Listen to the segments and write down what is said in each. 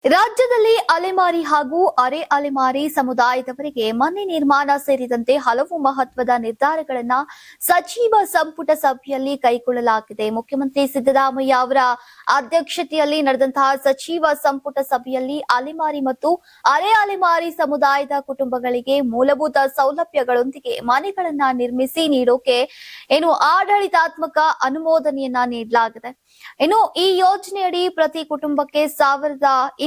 ರಾಜ್ಯದಲ್ಲಿ ಅಲೆಮಾರಿ ಹಾಗೂ ಅರೆ ಅಲೆಮಾರಿ ಸಮುದಾಯದವರಿಗೆ ಮನೆ ನಿರ್ಮಾಣ ಸೇರಿದಂತೆ ಹಲವು ಮಹತ್ವದ ನಿರ್ಧಾರಗಳನ್ನು ಸಚಿವ ಸಂಪುಟ ಸಭೆಯಲ್ಲಿ ಕೈಗೊಳ್ಳಲಾಗಿದೆ. ಮುಖ್ಯಮಂತ್ರಿ ಸಿದ್ದರಾಮಯ್ಯ ಅವರ ಅಧ್ಯಕ್ಷತೆಯಲ್ಲಿ ನಡೆದಂತಹ ಸಚಿವ ಸಂಪುಟ ಸಭೆಯಲ್ಲಿ ಅಲೆಮಾರಿ ಮತ್ತು ಅರೆ ಅಲೆಮಾರಿ ಸಮುದಾಯದ ಕುಟುಂಬಗಳಿಗೆ ಮೂಲಭೂತ ಸೌಲಭ್ಯಗಳೊಂದಿಗೆ ಮನೆಗಳನ್ನ ನಿರ್ಮಿಸಿ ನೀಡೋಕೆ ಆಡಳಿತಾತ್ಮಕ ಅನುಮೋದನೆಯನ್ನ ನೀಡಲಾಗಿದೆ. ಈ ಯೋಜನೆಯಡಿ ಪ್ರತಿ ಕುಟುಂಬಕ್ಕೆ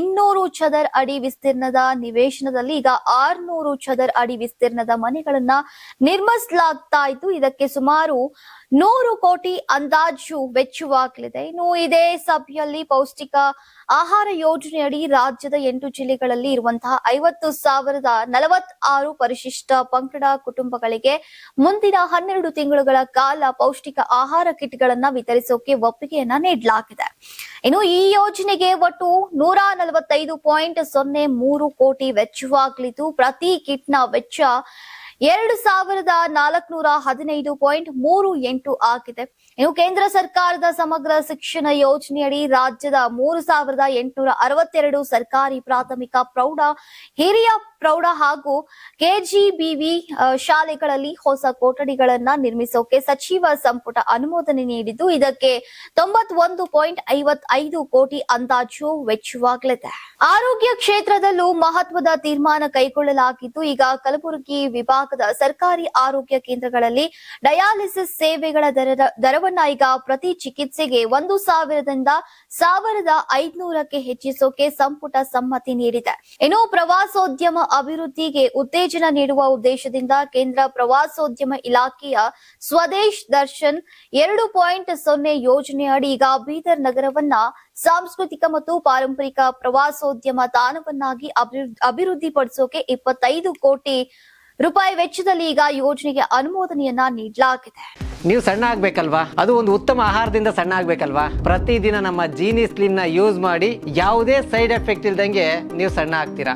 1200 ಚದರ್ ಅಡಿ ವಿಸ್ತೀರ್ಣದ ನಿವೇಶನದಲ್ಲಿ ಈಗ 600 ಚದರ್ ಅಡಿ ವಿಸ್ತೀರ್ಣದ ಮನೆಗಳನ್ನ ನಿರ್ಮಿಸಲಾಗ್ತಾ ಇದ್ದು, ಇದಕ್ಕೆ ಸುಮಾರು 100 ಕೋಟಿ ಅಂದಾಜು ವೆಚ್ಚವಾಗಲಿದೆ. ಇದೇ ಸಭೆಯಲ್ಲಿ ಪೌಷ್ಟಿಕ ಆಹಾರ ಯೋಜನೆಯಡಿ ರಾಜ್ಯದ 8 ಜಿಲ್ಲೆಗಳಲ್ಲಿ ಇರುವಂತಹ 50,046 ಪರಿಶಿಷ್ಟ ಪಂಗಡ ಕುಟುಂಬಗಳಿಗೆ ಮುಂದಿನ 12 ತಿಂಗಳುಗಳ ಕಾಲ ಪೌಷ್ಟಿಕ ಆಹಾರ ಕಿಟ್ಗಳನ್ನ ವಿತರಿಸೋಕೆ ಒಪ್ಪಿಗೆಯನ್ನ ನೀಡಲಾಗಿದೆ. ಈ ಯೋಜನೆಗೆ ಒಟ್ಟು 145.03 ಕೋಟಿ ವೆಚ್ಚವಾಗಲಿದ್ದು, ಪ್ರತಿ ಕಿಟ್ನ ವೆಚ್ಚ 2415.38 ಆಗಿದೆ. ಕೇಂದ್ರ ಸರ್ಕಾರದ ಸಮಗ್ರ ಶಿಕ್ಷಣ ಯೋಜನೆಯಡಿ ರಾಜ್ಯದ 3862 ಸರ್ಕಾರಿ ಪ್ರಾಥಮಿಕ ಪ್ರೌಢ, ಹಿರಿಯ ಪ್ರೌಢ ಹಾಗೂ ಕೆಜಿಬಿವಿ ಶಾಲೆಗಳಲ್ಲಿ ಹೊಸ ಕೊಠಡಿಗಳನ್ನ ನಿರ್ಮಿಸೋಕೆ ಸಚಿವ ಸಂಪುಟ ಅನುಮೋದನೆ ನೀಡಿದ್ದು, ಇದಕ್ಕೆ 91.55 ಕೋಟಿ ಅಂದಾಜು ವೆಚ್ಚವಾಗಲಿದೆ. ಆರೋಗ್ಯ ಕ್ಷೇತ್ರದಲ್ಲೂ ಮಹತ್ವದ ತೀರ್ಮಾನ ಕೈಗೊಳ್ಳಲಾಗಿದ್ದು, ಈಗ ಕಲಬುರಗಿ ವಿಭಾಗದ ಸರ್ಕಾರಿ ಆರೋಗ್ಯ ಕೇಂದ್ರಗಳಲ್ಲಿ ಡಯಾಲಿಸಿಸ್ ಸೇವೆಗಳ ದರವನ್ನ ಈಗ ಪ್ರತಿ ಚಿಕಿತ್ಸೆಗೆ 1,000ದಿಂದ 1,500ಕ್ಕೆ ಹೆಚ್ಚಿಸೋಕೆ ಸಂಪುಟ ಸಮ್ಮತಿ ನೀಡಿದೆ. ಪ್ರವಾಸೋದ್ಯಮ ಅಭಿವೃದ್ಧಿಗೆ ಉತ್ತೇಜನ ನೀಡುವ ಉದ್ದೇಶದಿಂದ ಕೇಂದ್ರ ಪ್ರವಾಸೋದ್ಯಮ ಇಲಾಖೆಯ ಸ್ವದೇಶ್ ದರ್ಶನ್ 2.0 ಯೋಜನೆಯಡಿ ಈಗ ಬೀದರ್ ನಗರವನ್ನ ಸಾಂಸ್ಕೃತಿಕ ಮತ್ತು ಪಾರಂಪರಿಕ ಪ್ರವಾಸೋದ್ಯಮ ತಾಣವನ್ನಾಗಿ ಅಭಿವೃದ್ಧಿಪಡಿಸೋಕೆ 25 ಕೋಟಿ ರೂಪಾಯಿ ವೆಚ್ಚದಲ್ಲಿ ಈಗ ಯೋಜನೆಗೆ ಅನುಮೋದನೆಯನ್ನ ನೀಡಲಾಗಿದೆ. ನೀವು ಸಣ್ಣ ಆಗ್ಬೇಕಲ್ವಾ? ಅದು ಒಂದು ಉತ್ತಮ ಆಹಾರದಿಂದ ಸಣ್ಣ ಆಗ್ಬೇಕಲ್ವಾ? ಪ್ರತಿದಿನ ನಮ್ಮ ಜೀನಿ ಸ್ಲಿಮ್ ನ ಯೂಸ್ ಮಾಡಿ ಯಾವುದೇ ಸೈಡ್ ಎಫೆಕ್ಟ್ ಇಲ್ದಂಗೆ ನೀವು ಸಣ್ಣ ಆಗ್ತೀರಾ.